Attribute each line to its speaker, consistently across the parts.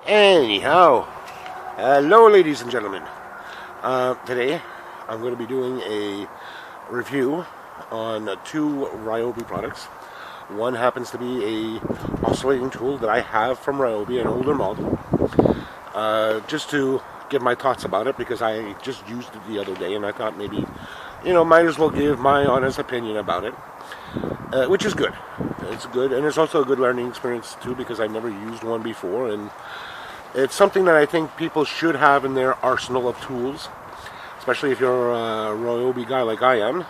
Speaker 1: Anyhow, hello ladies and gentlemen. Today I'm going to be doing a review on two Ryobi products. One happens to be a oscillating tool that I have from Ryobi, an older model. Just to give my thoughts about it, because I just used it the other day and I thought maybe, might as well give my honest opinion about it. Which is good. It's good, and it's also a good learning experience too, because I've never used one before, and it's something that I think people should have in their arsenal of tools, especially if you're a Ryobi guy like I am.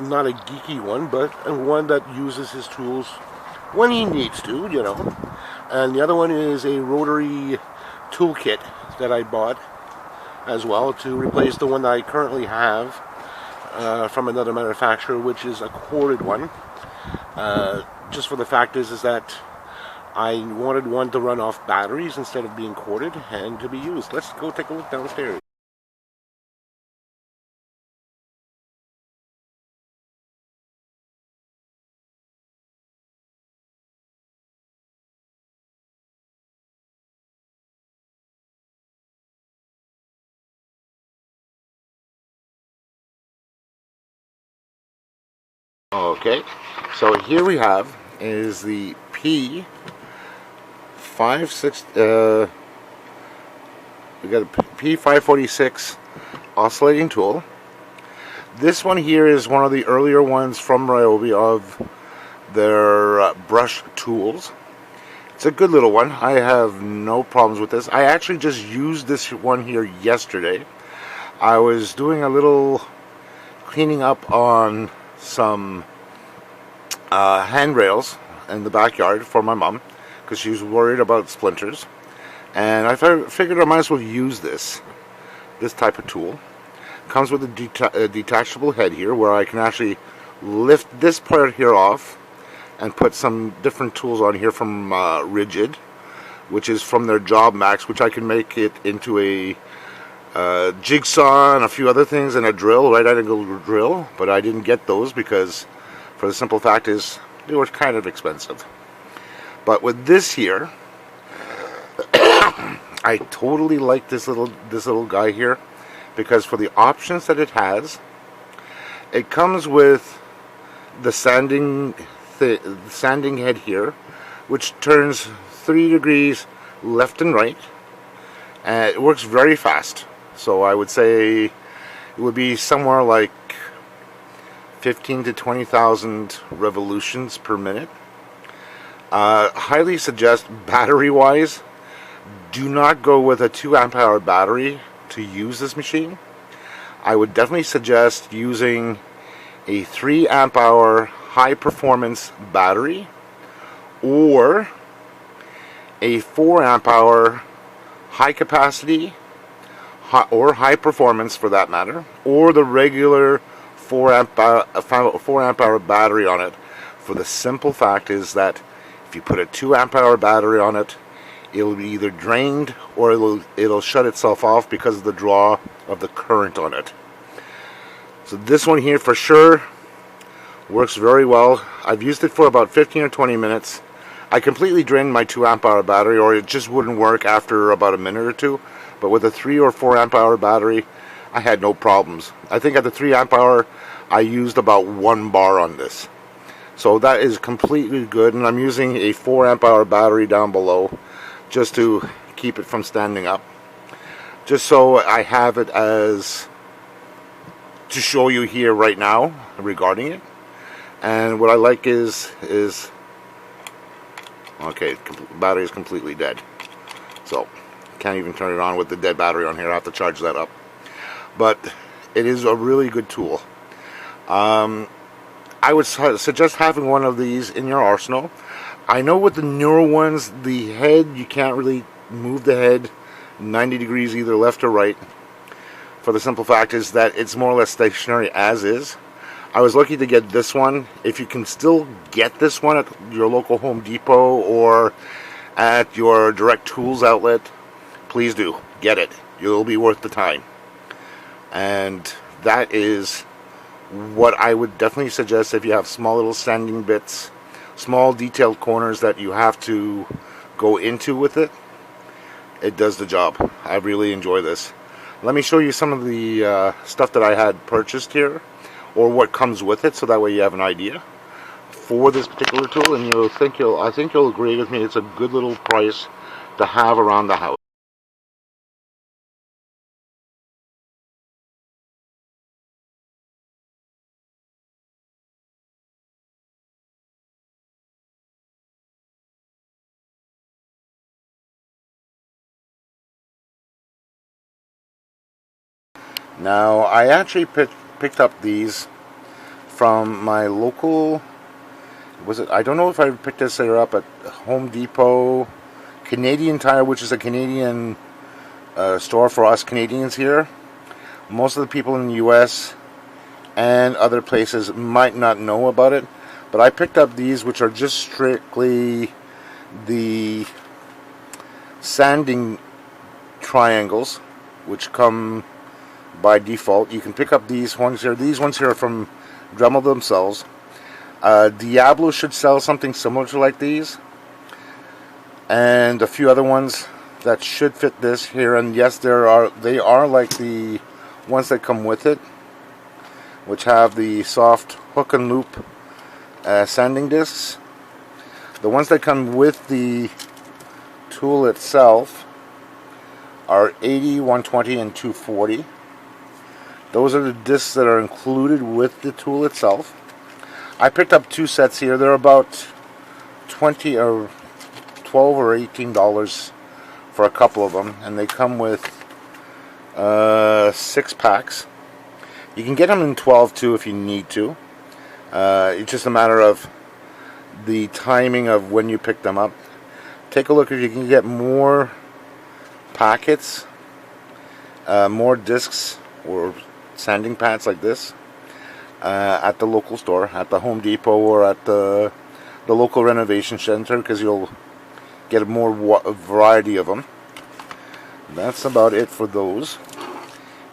Speaker 1: Not a geeky one, but one that uses his tools when he needs to, And the other one is a Rotary Toolkit that I bought as well to replace the one that I currently have from another manufacturer, which is a corded one. Just for the fact is that I wanted one to run off batteries instead of being corded and to be used. Let's go take a look downstairs. Okay, so here we have is the P56. We got a P546 oscillating tool. This one here is one of the earlier ones from Ryobi of their brush tools. It's a good little one. I have no problems with this. I actually just used this one here yesterday. I was doing a little cleaning up on some handrails in the backyard for my mom, because she was worried about splinters, and I figured I might as well use this type of tool. Comes with a detachable head here, where I can actually lift this part here off and put some different tools on here from Rigid, which is from their Job Max, which I can make it into a jigsaw and a few other things, and a drill, right angle drill, but I didn't get those because, for the simple fact is, they were kind of expensive. But with this here, I totally like this little guy here, because for the options that it has, it comes with the sanding head here, which turns 3 degrees left and right, and it works very fast. So I would say it would be somewhere like 15 to 20,000 revolutions per minute. Highly suggest, battery-wise, do not go with a 2 amp hour battery to use this machine. I would definitely suggest using a 3 amp hour high performance battery, or a 4 amp hour high capacity or high performance, for that matter, or the regular 4 amp hour battery on it, for the simple fact is that if you put a 2 amp hour battery on it, it'll be either drained or it'll shut itself off because of the draw of the current on it. So this one here for sure works very well. I've used it for about 15 or 20 minutes. I completely drained my 2 amp hour battery, or it just wouldn't work after about a minute or two. But with a 3 or 4 amp hour battery, I had no problems. I think at the 3 amp hour, I used about 1 bar on this. So that is completely good, and I'm using a 4 amp hour battery down below just to keep it from standing up. Just so I have it as to show you here right now regarding it. And what I like is okay, battery is completely dead. So can't even turn it on with the dead battery on here. I have to charge that up. But it is a really good tool. I would suggest having one of these in your arsenal. I know with the newer ones, the head, you can't really move the head 90 degrees either left or right, for the simple fact is that it's more or less stationary as is. I was lucky to get this one. If you can still get this one at your local Home Depot or at your direct tools outlet, please do get it. It'll be worth the time. And that is what I would definitely suggest if you have small little sanding bits, small detailed corners that you have to go into with it. it does the job. I really enjoy this. Let me show you some of the stuff that I had purchased here, or what comes with it, so that way you have an idea for this particular tool, and I think you'll agree with me. It's a good little price to have around the house. Now, I actually picked up these from my local, I don't know if I picked this up at Home Depot, Canadian Tire, which is a Canadian store for us Canadians here. Most of the people in the US and other places might not know about it, but I picked up these, which are just strictly the sanding triangles, which come by default. You can pick up these ones here. These ones here are from Dremel themselves. Diablo should sell something similar to like these, and a few other ones that should fit this here. And yes, they are like the ones that come with it, which have the soft hook and loop sanding discs. The ones that come with the tool itself are 80, 120, and 240. Those are the discs that are included with the tool itself. I picked up two sets here. They're about 20 or 12 or $18 for a couple of them, and they come with 6 packs. You can get them in 12 too if you need to. It's just a matter of the timing of when you pick them up. Take a look if you can get more packets, more discs or sanding pads like this at the local store, at the Home Depot, or at the local renovation center, because you'll get a more variety of them. That's about it for those.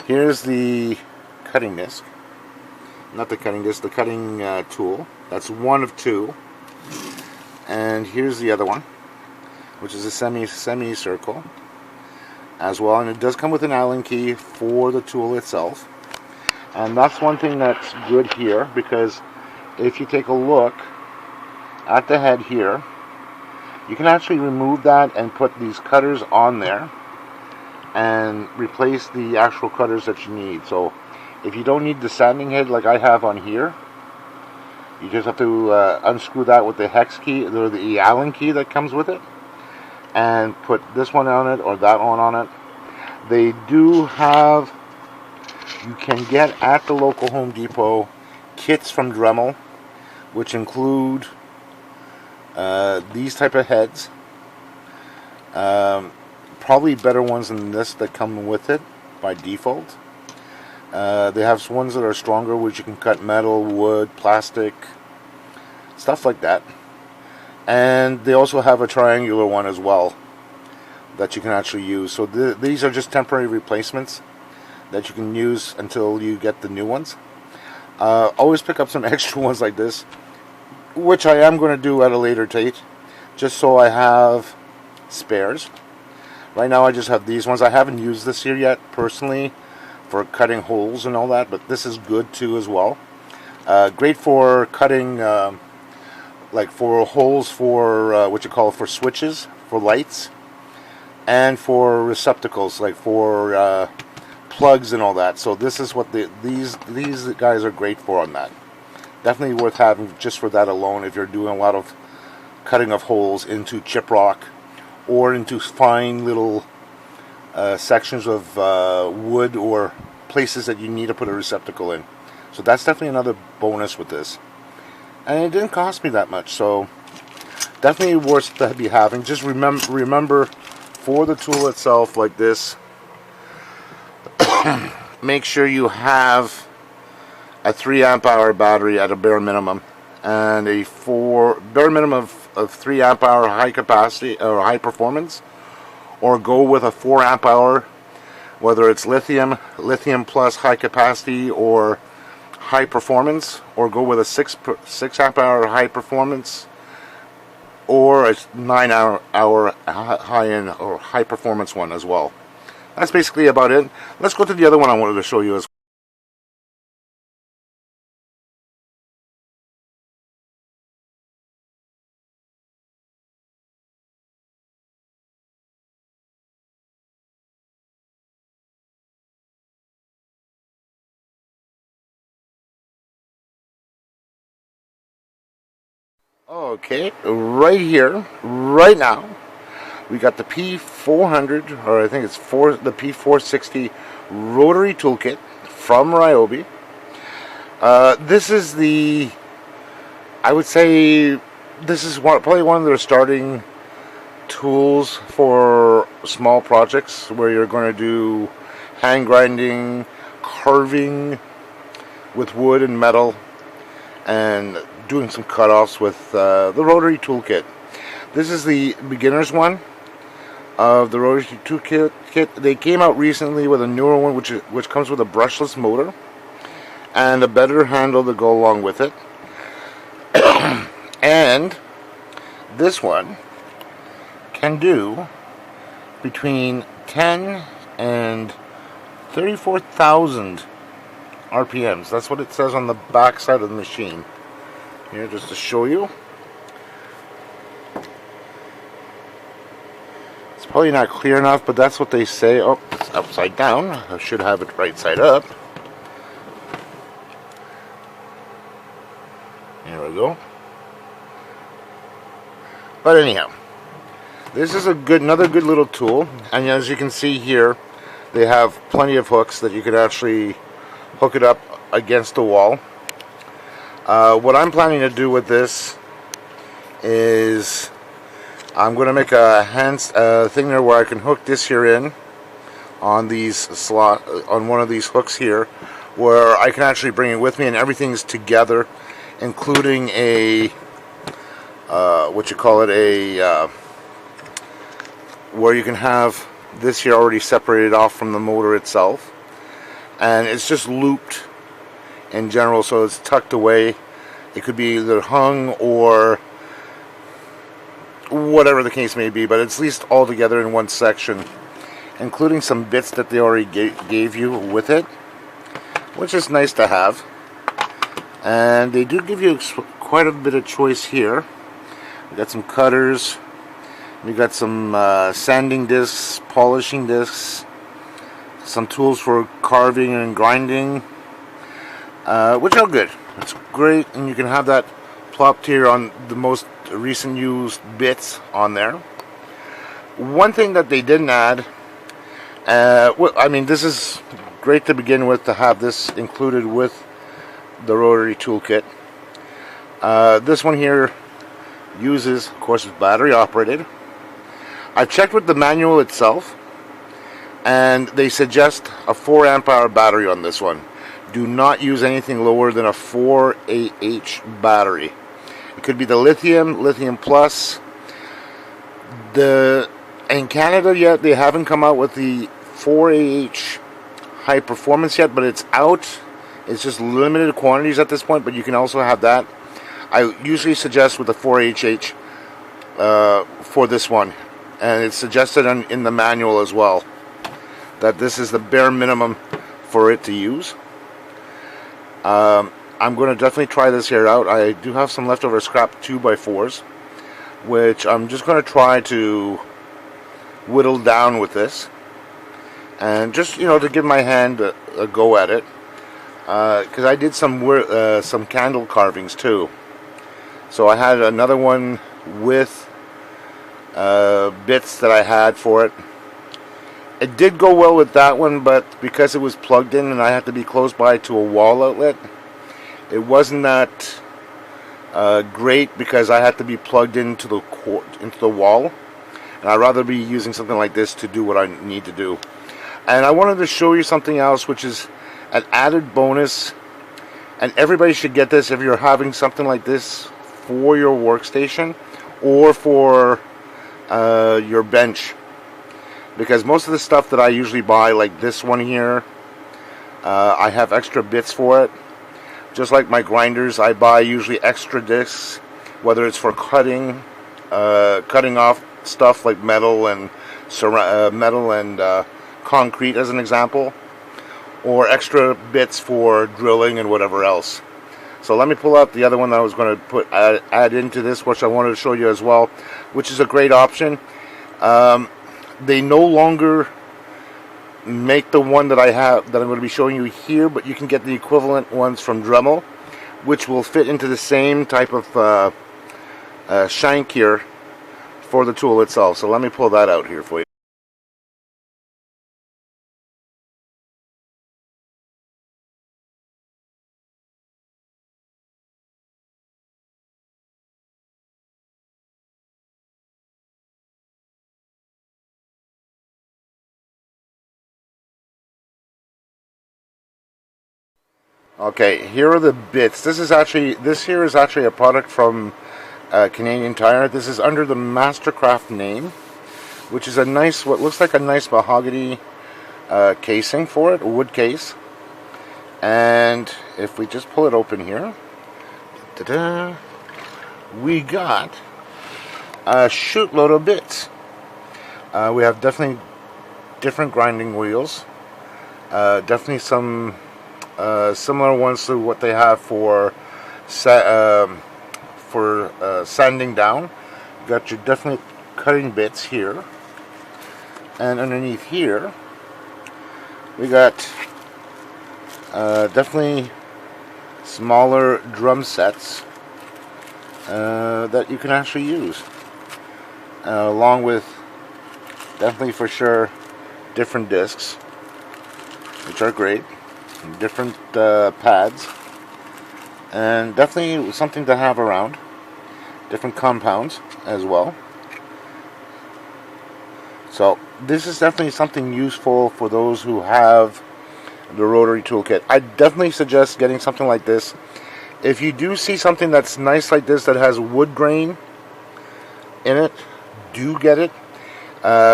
Speaker 1: Here's the cutting disc. Not the cutting disc, the cutting tool. That's one of two. And here's the other one, which is a semi-circle as well, and it does come with an Allen key for the tool itself. And that's one thing that's good here, because if you take a look at the head here, you can actually remove that and put these cutters on there and replace the actual cutters that you need. So if you don't need the sanding head like I have on here, you just have to unscrew that with the hex key, or the Allen key that comes with it, and put this one on it or that one on it. They do have, you can get at the local Home Depot kits from Dremel, which include these type of heads. Probably better ones than this that come with it by default. They have ones that are stronger, which you can cut metal, wood, plastic, stuff like that. And they also have a triangular one as well that you can actually use. So these are just temporary replacements that you can use until you get the new ones. Always pick up some extra ones like this, which I am going to do at a later date, just so I have spares. Right now I just have these ones. I haven't used this here yet personally for cutting holes and all that, but this is good too as well. Great for cutting like for holes for what you call for switches, for lights, and for receptacles, like for plugs and all that. So this is what these guys are great for on that. Definitely worth having just for that alone if you're doing a lot of cutting of holes into chip rock or into fine little sections of wood or places that you need to put a receptacle in. So that's definitely another bonus with this. And it didn't cost me that much, so definitely worth to be having. Just remember for the tool itself like this, make sure you have a 3 amp hour battery at a bare minimum, and a bare minimum of 3 amp hour high capacity or high performance, or go with a 4 amp hour, whether it's lithium plus high capacity or high performance, or go with a 6 amp hour high performance or a 9-hour high-end or high-performance one as well. That's basically about it. Let's go to the other one I wanted to show you as well. Okay, right here, right now, we got the P400, or I think it's the P460 Rotary Toolkit from Ryobi. This is I would say, this is probably one of their starting tools for small projects where you're going to do hand grinding, carving with wood and metal, and doing some cutoffs with the Rotary Toolkit. This is the beginner's one of the Rotary Toolkit. They came out recently with a newer one which comes with a brushless motor and a better handle to go along with it. And this one can do between 10 and 34,000 RPMs. That's what it says on the back side of the machine. Here, just to show you. It's probably not clear enough, but that's what they say. Oh, it's upside down. I should have it right side up. There we go. But anyhow, this is another good little tool, and as you can see here, they have plenty of hooks that you could actually hook it up against the wall. What I'm planning to do with this is I'm going to make a hand thing there where I can hook this here in on on one of these hooks here, where I can actually bring it with me, and everything's together, including a where you can have this here already separated off from the motor itself, and it's just looped in general, so it's tucked away. It could be either hung or whatever the case may be, but it's at least all together in one section, including some bits that they already gave you with it, which is nice to have. And they do give you quite a bit of choice here. We got some cutters, we got some sanding discs, polishing discs, some tools for carving and grinding, which are good. It's great, and you can have that plopped here on the most recent used bits on there. One thing that they didn't add, well, I mean, this is great to begin with, to have this included with the Rotary Toolkit. This one here uses, of course, it's battery operated. I've checked with the manual itself, and they suggest a 4 amp hour battery on this one. Do not use anything lower than a 4AH battery. It could be the lithium plus. In Canada yet, they haven't come out with the 4AH high performance yet, but it's out. It's just limited quantities at this point, but you can also have that. I usually suggest with the 4AH for this one, and it's suggested in the manual as well, that this is the bare minimum for it to use. I'm going to definitely try this here out. I do have some leftover scrap 2x4s, which I'm just going to try to whittle down with this, and just, you know, to give my hand a go at it, because I did some candle carvings too. So I had another one with bits that I had for it. It did go well with that one, but because it was plugged in and I had to be close by to a wall outlet, it wasn't that great, because I had to be plugged into the wall, and I'd rather be using something like this to do what I need to do. And I wanted to show you something else, which is an added bonus, and everybody should get this if you're having something like this for your workstation or for your bench. Because most of the stuff that I usually buy, like this one here, I have extra bits for it. Just like my grinders, I buy usually extra discs, whether it's for cutting cutting off stuff like metal and concrete, as an example, or extra bits for drilling and whatever else. So let me pull out the other one that I was going to add into this, which I wanted to show you as well, which is a great option. They no longer make the one that I have, that I'm going to be showing you here, but you can get the equivalent ones from Dremel, which will fit into the same type of shank here for the tool itself. So let me pull that out here for you. Okay, here are the bits. This here is actually a product from Canadian Tire. This is under the Mastercraft name, which is a nice, what looks like a nice mahogany casing for it, a wood case. And if we just pull it open here, we got a shootload of bits. We have definitely different grinding wheels, definitely some similar ones to what they have for sanding down. You got your definite cutting bits here, and underneath here we got definitely smaller drum sets that you can actually use, along with definitely for sure different discs, which are great. Different pads, and definitely something to have around. Different compounds as well. So this is definitely something useful for those who have the Rotary Toolkit. I definitely suggest getting something like this. If you do see something that's nice like this that has wood grain in it, do get it.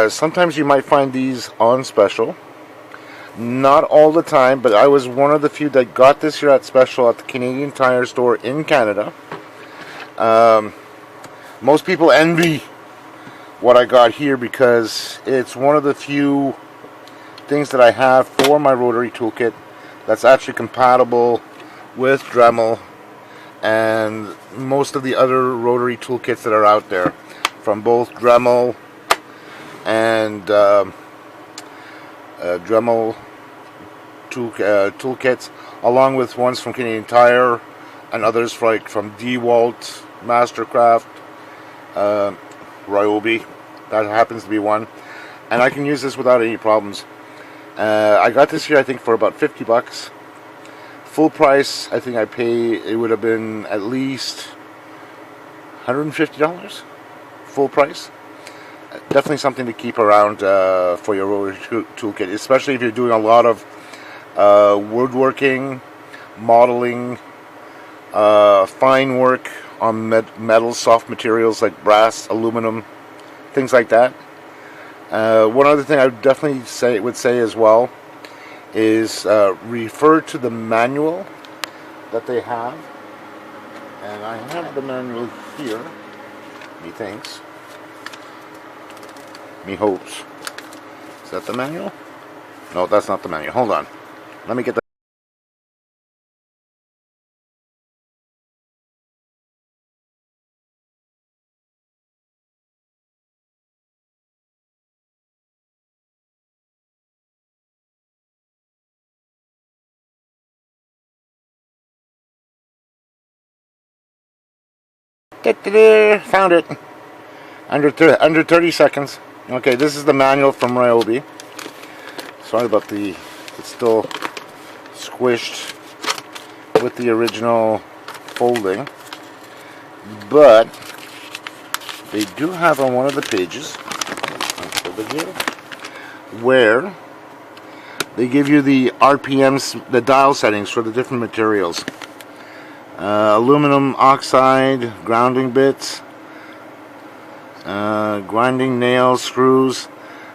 Speaker 1: Sometimes you might find these on special. Not all the time, but I was one of the few that got this here at special at the Canadian Tire store in Canada. Most people envy what I got here because it's one of the few things that I have for my Rotary Toolkit that's actually compatible with Dremel and most of the other Rotary Toolkits that are out there, from both Dremel and Dremel toolkits, along with ones from Canadian Tire and others from DeWalt, Mastercraft, Ryobi. That happens to be one, and I can use this without any problems. I got this here, I think, for about $50. Full price, I think it would have been at least $150. Full price. Definitely something to keep around for your Rotary Toolkit, especially if you're doing a lot of woodworking, modeling, fine work on metal, soft materials like brass, aluminum, things like that. One other thing I would definitely would say as well is refer to the manual that they have, and I have the manual here. Methinks. Me hopes. Is that the manual? No, that's not the manual. Hold on. Let me get the... Found it. Under 30 seconds. Okay, this is the manual from Ryobi. Sorry about it's still squished with the original folding, but they do have on one of the pages over here where they give you the RPMs, the dial settings for the different materials. Aluminum oxide, grounding bits, grinding nails, screws,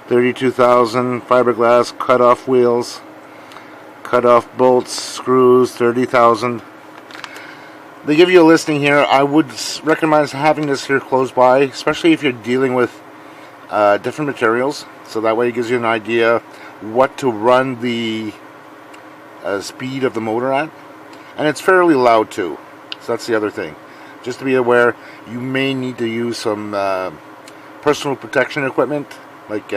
Speaker 1: 32,000, fiberglass, cut-off wheels, cut-off bolts, screws, 30,000. They give you a listing here. I would recommend having this here close by, especially if you're dealing with different materials. So that way it gives you an idea what to run the speed of the motor at. And it's fairly loud too. So that's the other thing. Just to be aware, you may need to use some personal protection equipment, like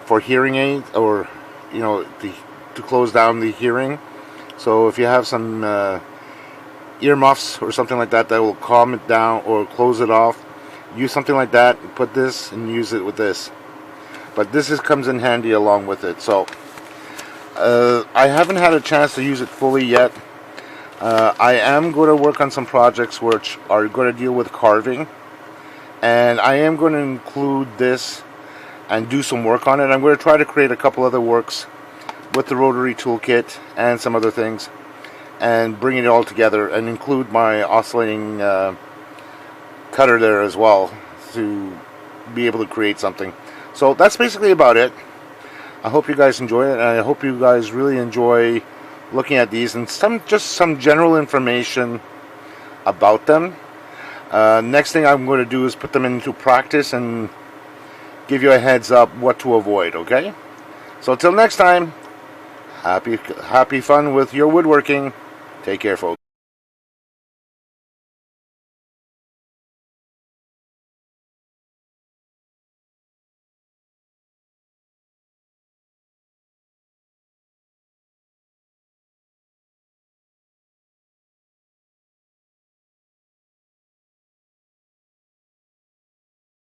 Speaker 1: for hearing aids, or to close down the hearing. So if you have some earmuffs or something like that will calm it down or close it off, use something like that. Put this and use it with this. But this comes in handy along with it. So I haven't had a chance to use it fully yet. I am going to work on some projects which are going to deal with carving, and I am going to include this and do some work on it. I'm going to try to create a couple other works with the Rotary Toolkit and some other things, and bring it all together and include my oscillating cutter there as well to be able to create something. So that's basically about it. I hope you guys enjoy it, and I hope you guys really enjoy looking at these and just some general information about them. Next thing I'm going to do is put them into practice and give you a heads up what to avoid, okay? So until next time, happy fun with your woodworking. Take care, folks.